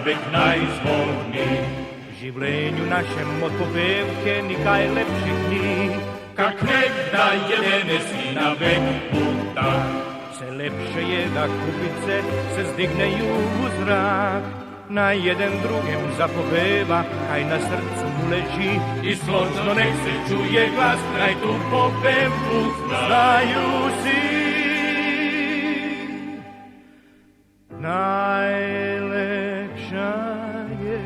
vek najzvorni. V življenju našem od popevke nikaj lepših ni. Kak nekda jedene si na vek puta. Vse lepše je, da kupice se zdigneju v zrak. Na jeden drugem zapoveva, kaj na srcu mu leži. I složno nek se čuje glas, naj tu popevku Znaju si. Najlepša je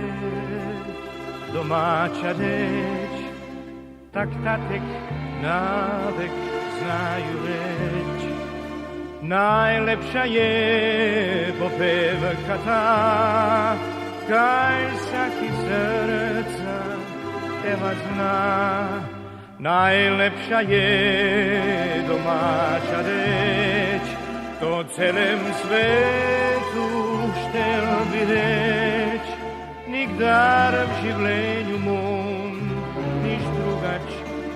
domača reč, tak tatek navek znaju reč. Najlepša je popevka ta, kaj vsaki srca teba zna. Najlepša je domača reč, to celem svetu štel bi reč. Nikdar v življenju mom nič drugač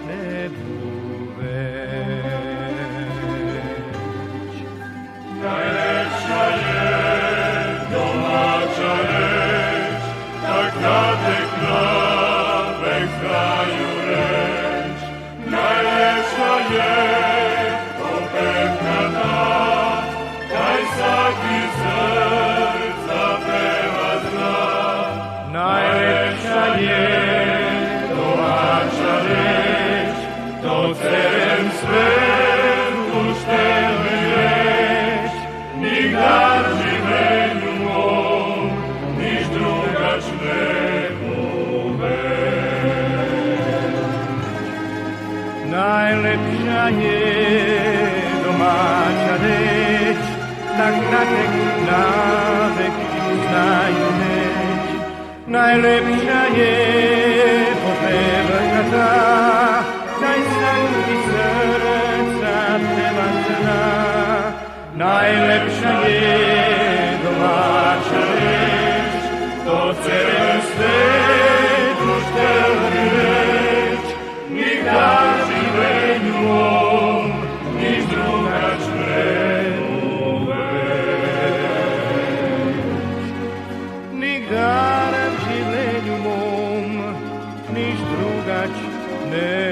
ne buveč. Najlepša je domača reč, tak tatek navek znaju reč. Najlepša je popevka ta, kaj vsaki srca peva zna. Najlepša je domača reč, to celem svetu štel bi reč. Nikdar v življenju mom nič drugač ne buveč. Najlepša je domača reč, tak tatek navek znaju reč. Najlepša je popevka ta, kaj vsaki srca teba zna. Najlepša je domača reč, to celem svetu štel bi reč. Nikdar v življenju mom nič drugač ne buveč. Nikdar v življenju mom nič drugač ne